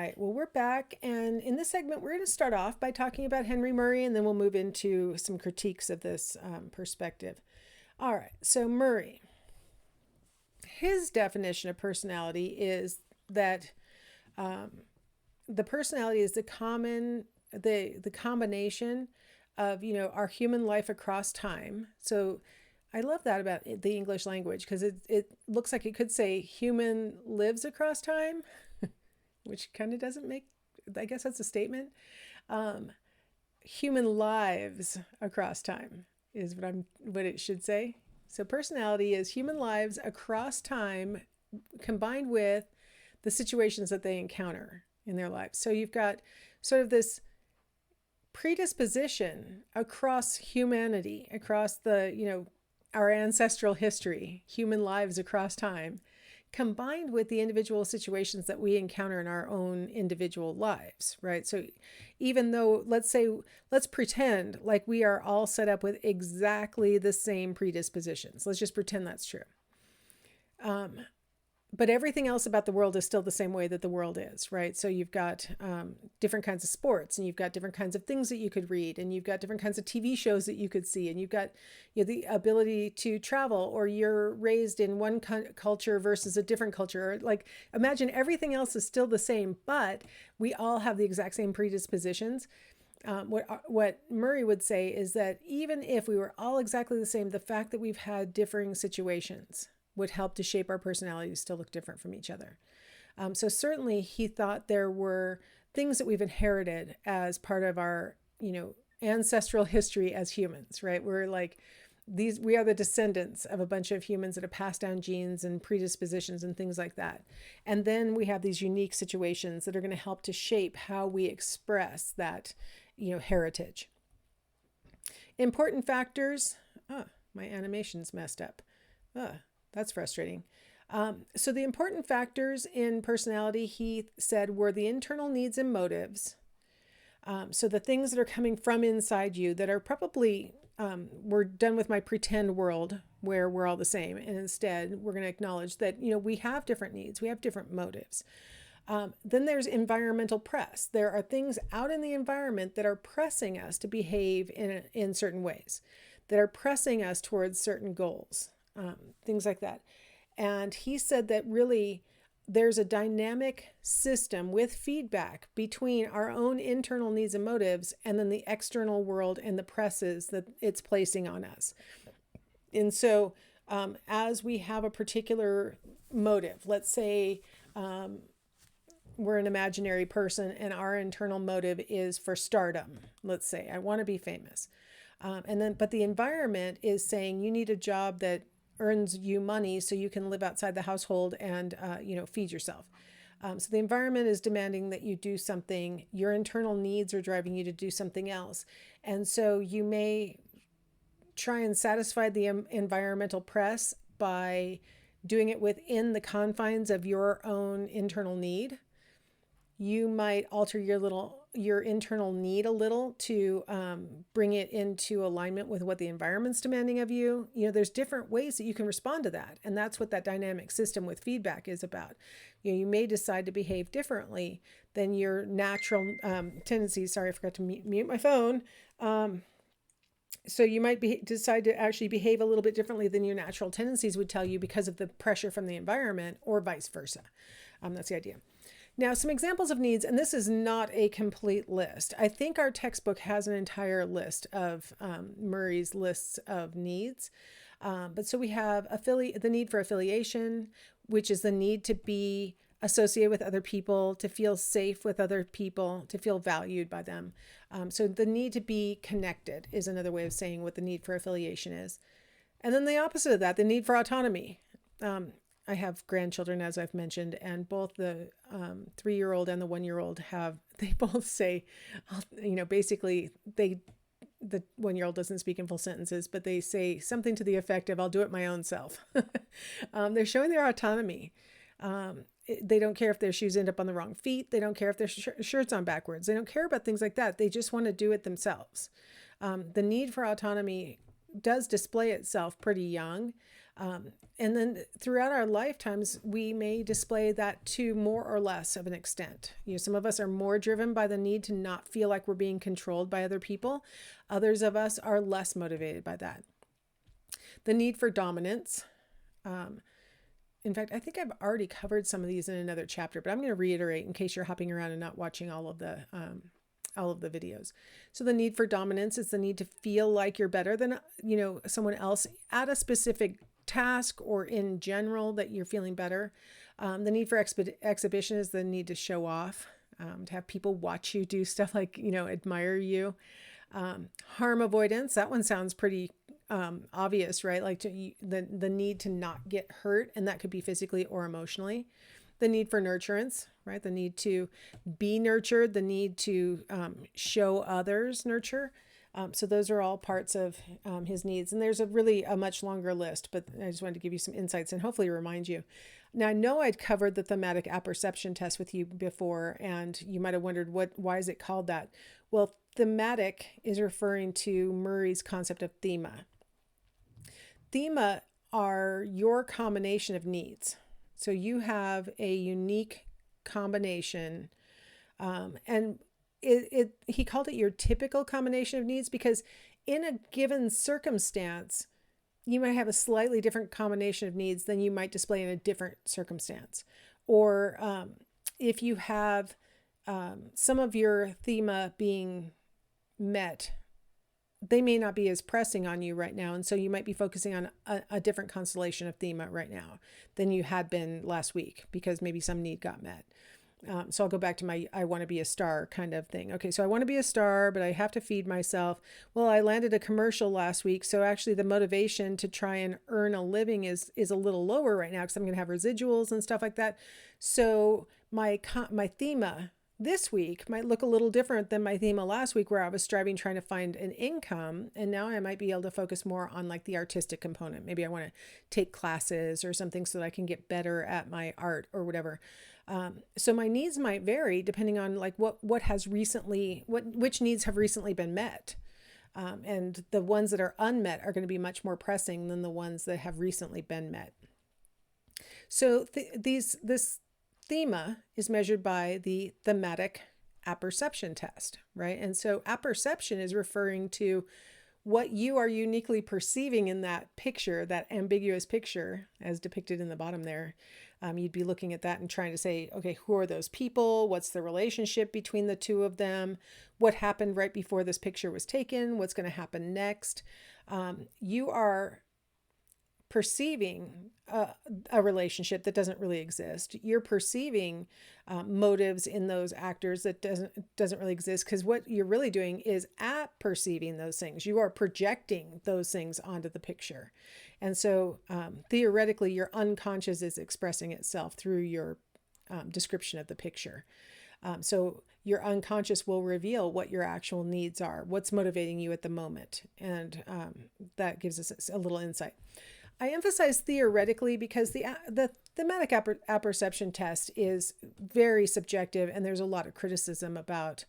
right. Well, we're back. And in this segment, we're going to start off by talking about Henry Murray, and then we'll move into some critiques of this perspective. All right. So, Murray, his definition of personality is that the personality is the combination of, our human life across time. So, I love that about the English language because it looks like it could say human lives across time, which kind of doesn't make, I guess that's a statement. Um, Human lives across time is what it should say. So personality is human lives across time combined with the situations that they encounter in their lives. So you've got sort of this predisposition across humanity, across our ancestral history, human lives across time, combined with the individual situations that we encounter in our own individual lives, right? So even though, let's pretend like we are all set up with exactly the same predispositions. Let's just pretend that's true. But everything else about the world is still the same way that the world is, right? So you've got different kinds of sports, and you've got different kinds of things that you could read, and you've got different kinds of TV shows that you could see, and you've got the ability to travel, or you're raised in one culture versus a different culture. Like, imagine everything else is still the same, but we all have the exact same predispositions. What Murray would say is that even if we were all exactly the same, the fact that we've had differing situations would help to shape our personalities to look different from each other. So certainly he thought there were things that we've inherited as part of our, ancestral history as humans, right? We're like we are the descendants of a bunch of humans that have passed down genes and predispositions and things like that. And then we have these unique situations that are going to help to shape how we express that, heritage. Important factors. Oh, my animation's messed up. That's frustrating. So the important factors in personality, he said, were the internal needs and motives. So the things that are coming from inside you that are probably, we're done with my pretend world where we're all the same. And instead, we're going to acknowledge that, we have different needs. We have different motives. Then there's environmental press. There are things out in the environment that are pressing us to behave in certain ways, that are pressing us towards certain goals. Things like that. And he said that really there's a dynamic system with feedback between our own internal needs and motives and then the external world and the presses that it's placing on us. And so as we have a particular motive, let's say we're an imaginary person and our internal motive is for stardom. Let's say I want to be famous. But the environment is saying you need a job that earns you money so you can live outside the household and, feed yourself. So the environment is demanding that you do something. Your internal needs are driving you to do something else. And so you may try and satisfy the environmental press by doing it within the confines of your own internal need. You might alter your internal need a little to bring it into alignment with what the environment's demanding of you. There's different ways that you can respond to that. And that's what that dynamic system with feedback is about. You may decide to behave differently than your natural tendencies. Sorry, I forgot to mute my phone. So you might decide to actually behave a little bit differently than your natural tendencies would tell you because of the pressure from the environment, or vice versa. That's the idea. Now, some examples of needs, and this is not a complete list. I think our textbook has an entire list of Murray's lists of needs. But so we have the need for affiliation, which is the need to be associated with other people, to feel safe with other people, to feel valued by them. So the need to be connected is another way of saying what the need for affiliation is. And then the opposite of that, the need for autonomy. I have grandchildren, as I've mentioned, and both the 3-year-old and the 1-year-old they both say, basically the 1-year-old doesn't speak in full sentences, but they say something to the effect of, I'll do it my own self. They're showing their autonomy. They don't care if their shoes end up on the wrong feet. They don't care if their shirt's on backwards. They don't care about things like that. They just want to do it themselves. The need for autonomy does display itself pretty young. And then throughout our lifetimes, we may display that to more or less of an extent. Some of us are more driven by the need to not feel like we're being controlled by other people. Others of us are less motivated by that. The need for dominance. In fact, I think I've already covered some of these in another chapter, but I'm going to reiterate in case you're hopping around and not watching all of the videos. So the need for dominance is the need to feel like you're better than, someone else at a specific task or in general, that you're feeling better. The need for exhibition is the need to show off, to have people watch you do stuff like, admire you. Harm avoidance, that one sounds pretty obvious, right? Like the need to not get hurt, and that could be physically or emotionally. The need for nurturance, right? The need to be nurtured, the need to show others nurture. So those are all parts of his needs. And there's a much longer list, but I just wanted to give you some insights and hopefully remind you. Now, I know I'd covered the thematic apperception test with you before, and you might have wondered why is it called that? Well, thematic is referring to Murray's concept of thema. Thema are your combination of needs. So you have a unique combination, and he called it your typical combination of needs because in a given circumstance, you might have a slightly different combination of needs than you might display in a different circumstance. Or if you have some of your thema being met, they may not be as pressing on you right now. And so you might be focusing on a different constellation of thema right now than you had been last week because maybe some need got met. So I'll go back to my I want to be a star kind of thing. Okay, so I want to be a star, but I have to feed myself. Well, I landed a commercial last week. So actually the motivation to try and earn a living is a little lower right now because I'm going to have residuals and stuff like that. So my thema this week might look a little different than my thema last week where I was striving trying to find an income. And now I might be able to focus more on like the artistic component. Maybe I want to take classes or something so that I can get better at my art or whatever. So my needs might vary depending on like which needs have recently been met. And the ones that are unmet are going to be much more pressing than the ones that have recently been met. So this thema is measured by the thematic apperception test, right? And so apperception is referring to what you are uniquely perceiving in that picture, that ambiguous picture as depicted in the bottom there. You'd be looking at that and trying to say, okay, who are those people? What's the relationship between the two of them? What happened right before this picture was taken? What's going to happen next? You are perceiving a relationship that doesn't really exist. You're perceiving motives in those actors that doesn't really exist, because what you're really doing is perceiving those things. You are projecting those things onto the picture. And so theoretically, your unconscious is expressing itself through your description of the picture. So your unconscious will reveal what your actual needs are, what's motivating you at the moment. And that gives us a little insight. I emphasize theoretically because the thematic apperception test is very subjective, and there's a lot of criticism about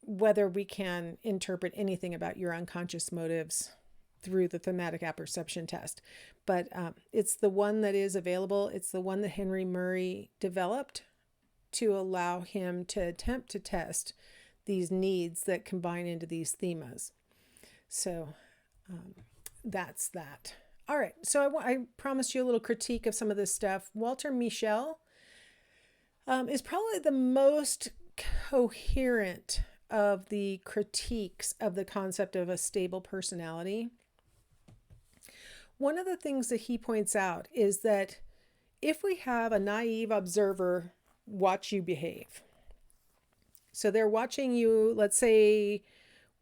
whether we can interpret anything about your unconscious motives through the thematic apperception test. But it's the one that is available. It's the one that Henry Murray developed to allow him to attempt to test these needs that combine into these themas. So that's that. All right, so I promised you a little critique of some of this stuff. Walter Mischel is probably the most coherent of the critiques of the concept of a stable personality. One of the things that he points out is that if we have a naive observer watch you behave, so they're watching you, let's say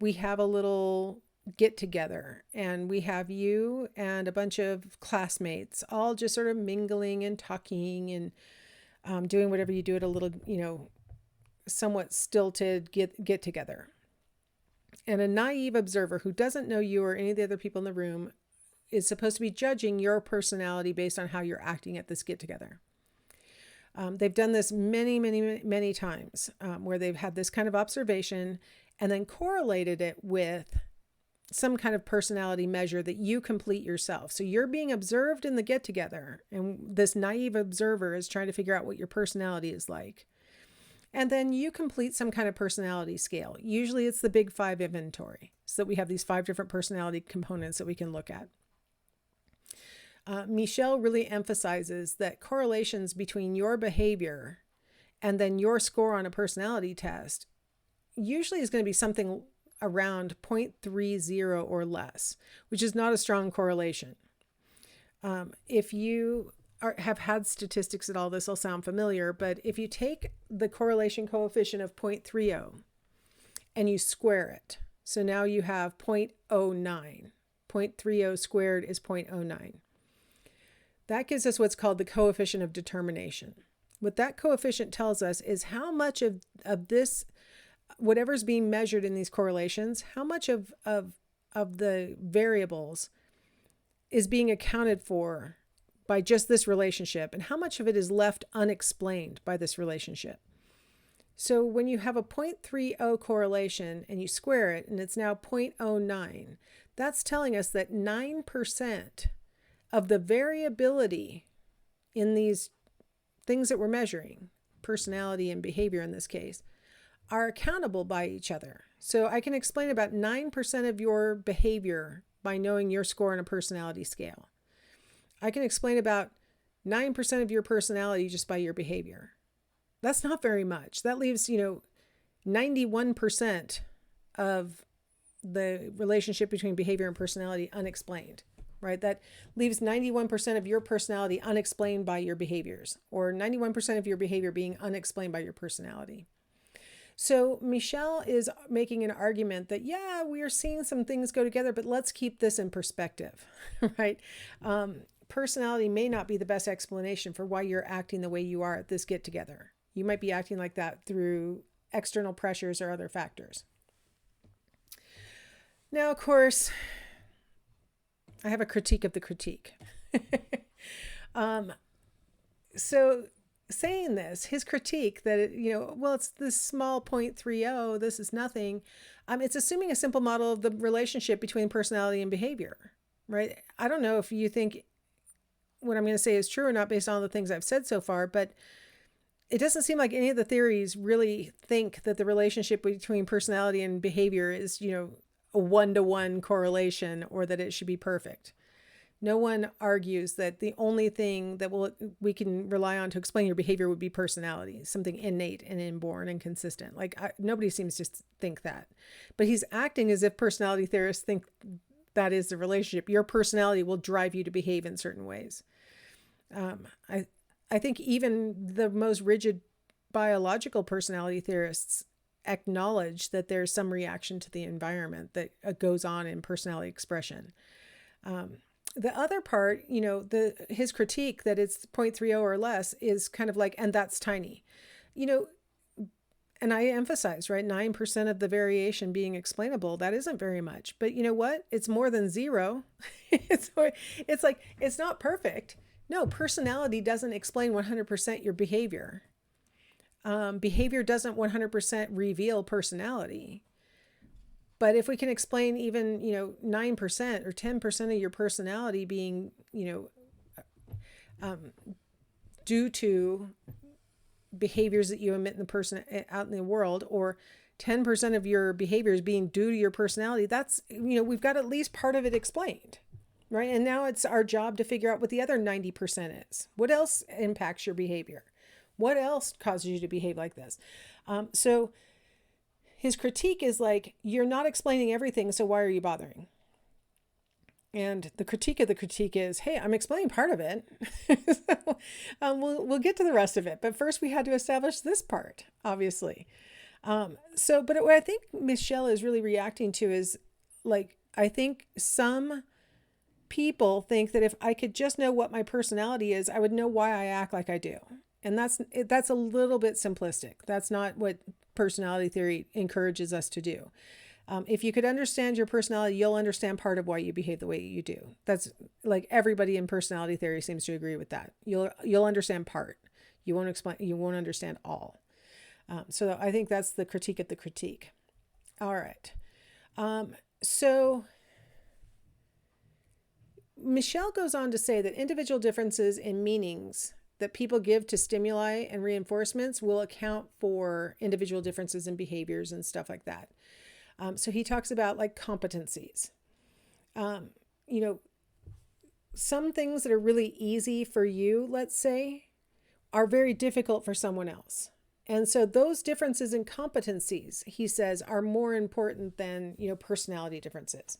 we have a little get together and we have you and a bunch of classmates all just sort of mingling and talking and doing whatever you do at a little, somewhat stilted get together. And a naive observer who doesn't know you or any of the other people in the room is supposed to be judging your personality based on how you're acting at this get together. They've done this many, many, many times where they've had this kind of observation and then correlated it with some kind of personality measure that you complete yourself. So you're being observed in the get together, and this naive observer is trying to figure out what your personality is like. And then you complete some kind of personality scale. Usually it's the Big Five inventory, so that we have these 5 different personality components that we can look at. Mischel really emphasizes that correlations between your behavior and then your score on a personality test usually is going to be something around 0.30 or less, which is not a strong correlation. If you have had statistics at all, this will sound familiar, but if you take the correlation coefficient of 0.30 and you square it, so now you have 0.09. 0.30 squared is 0.09. That gives us what's called the coefficient of determination. What that coefficient tells us is how much of this, whatever's being measured in these correlations, how much of the variables is being accounted for by just this relationship, and how much of it is left unexplained by this relationship. So when you have a 0.30 correlation and you square it and it's now 0.09, that's telling us that 9% of the variability in these things that we're measuring, personality and behavior in this case, are accountable by each other. So I can explain about 9% of your behavior by knowing your score on a personality scale. I can explain about 9% of your personality just by your behavior. That's not very much. That leaves, 91% of the relationship between behavior and personality unexplained, right? That leaves 91% of your personality unexplained by your behaviors, or 91% of your behavior being unexplained by your personality. So Mischel is making an argument that, yeah, we are seeing some things go together, but let's keep this in perspective, right? Personality may not be the best explanation for why you're acting the way you are at this get together. You might be acting like that through external pressures or other factors. Now, of course, I have a critique of the critique. So saying this, his critique that, it's this small 0.30, this is nothing. It's assuming a simple model of the relationship between personality and behavior, right? I don't know if you think what I'm going to say is true or not based on all the things I've said so far, but it doesn't seem like any of the theories really think that the relationship between personality and behavior is, a 1-to-1 correlation, or that it should be perfect. No one argues that the only thing that we can rely on to explain your behavior would be personality, something innate and inborn and consistent. Nobody seems to think that. But he's acting as if personality theorists think that is the relationship. Your personality will drive you to behave in certain ways. I think even the most rigid biological personality theorists acknowledge that there's some reaction to the environment that goes on in personality expression. The other part, his critique that it's 0.30 or less is kind of like, and that's tiny, and I emphasize, right, 9% of the variation being explainable, that isn't very much, but you know what? It's more than zero. It's like, it's not perfect. No, personality doesn't explain 100% your behavior. Behavior doesn't 100% reveal personality. But if we can explain even, 9% or 10% of your personality being, due to behaviors that you emit in the person out in the world, or 10% of your behaviors being due to your personality, that's, we've got at least part of it explained, right? And now it's our job to figure out what the other 90% is. What else impacts your behavior? What else causes you to behave like this? So his critique is like, you're not explaining everything, so why are you bothering? And the critique of the critique is, hey, I'm explaining part of it. So, we'll get to the rest of it. But first we had to establish this part, obviously. But what I think Mischel is really reacting to is, like, I think some people think that if I could just know what my personality is, I would know why I act like I do. And that's a little bit simplistic. That's not what personality theory encourages us to do. If you could understand your personality, you'll understand part of why you behave the way you do. That's like everybody in personality theory seems to agree with that. You'll understand part. You won't understand all. So I think that's the critique of the critique. All right. So Mischel goes on to say that individual differences in meanings that people give to stimuli and reinforcements will account for individual differences in behaviors and stuff like that. So he talks about like competencies. You know, some things that are really easy for you, let's say, are very difficult for someone else. And so those differences in competencies, he says, are more important than, personality differences.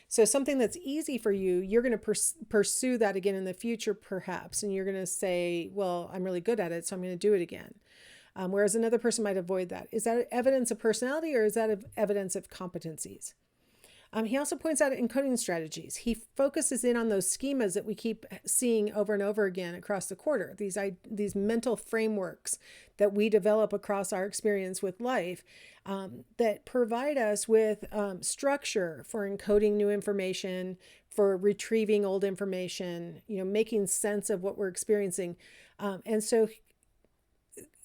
So something that's easy for you, you're going to pursue that again in the future, perhaps. And you're going to say, well, I'm really good at it, so I'm going to do it again. Whereas another person might avoid that. Is that evidence of personality, or is that evidence of competencies? He also points out encoding strategies. He focuses in on those schemas that we keep seeing over and over again across the quarter, these mental frameworks that we develop across our experience with life, that provide us with structure for encoding new information, for retrieving old information, making sense of what we're experiencing. And so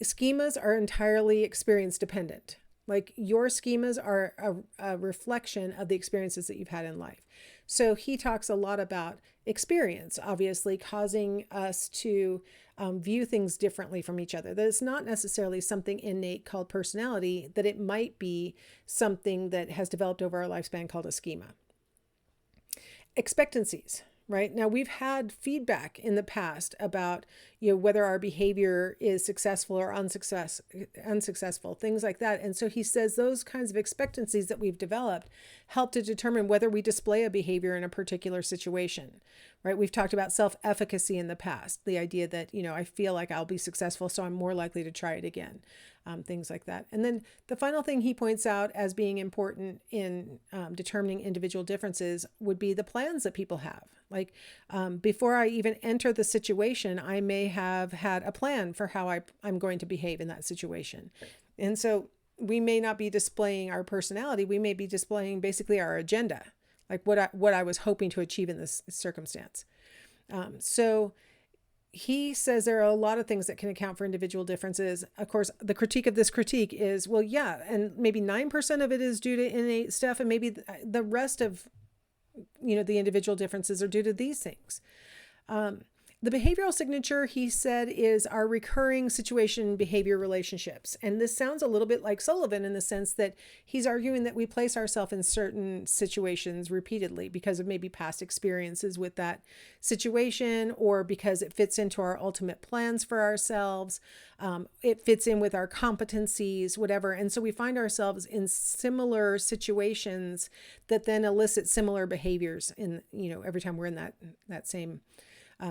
schemas are entirely experience dependent. Like your schemas are a reflection of the experiences that you've had in life. So he talks a lot about experience, obviously causing us to view things differently from each other. That it's not necessarily something innate called personality, that it might be something that has developed over our lifespan called a schema. Expectancies. Right now, we've had feedback in the past about whether our behavior is successful or unsuccessful, things like that. And so he says those kinds of expectancies that we've developed help to determine whether we display a behavior in a particular situation. Right? We've talked about self-efficacy in the past, the idea that I feel like I'll be successful, so I'm more likely to try it again. Things like that. And then the final thing he points out as being important in determining individual differences would be the plans that people have. Like before I even enter the situation, I may have had a plan for how I'm going to behave in that situation. And so we may not be displaying our personality. We may be displaying basically our agenda, like what I was hoping to achieve in this circumstance. So he says there are a lot of things that can account for individual differences. Of course, the critique of this critique is, well, yeah, and maybe 9% of it is due to innate stuff, and maybe the rest of, the individual differences are due to these things. The behavioral signature, he said, is our recurring situation behavior relationships. And this sounds a little bit like Sullivan in the sense that he's arguing that we place ourselves in certain situations repeatedly because of maybe past experiences with that situation, or because it fits into our ultimate plans for ourselves. It fits in with our competencies, whatever. And so we find ourselves in similar situations that then elicit similar behaviors in, every time we're in that same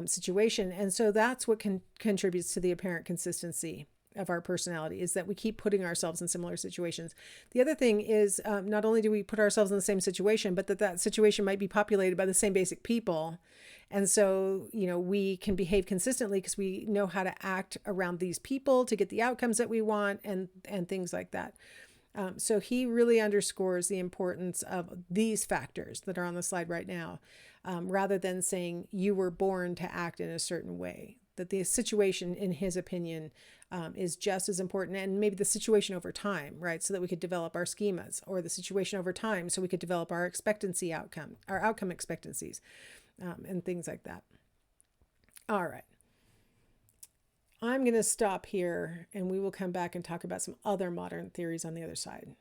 situation. And so that's what contributes to the apparent consistency of our personality, is that we keep putting ourselves in similar situations. The other thing is not only do we put ourselves in the same situation, but that situation might be populated by the same basic people. And so, we can behave consistently because we know how to act around these people to get the outcomes that we want and things like that. So he really underscores the importance of these factors that are on the slide right now, rather than saying you were born to act in a certain way. That the situation, in his opinion, is just as important, and maybe the situation over time, right? So that we could develop our schemas, or the situation over time so we could develop our outcome expectancies, and things like that. All right. I'm going to stop here, and we will come back and talk about some other modern theories on the other side.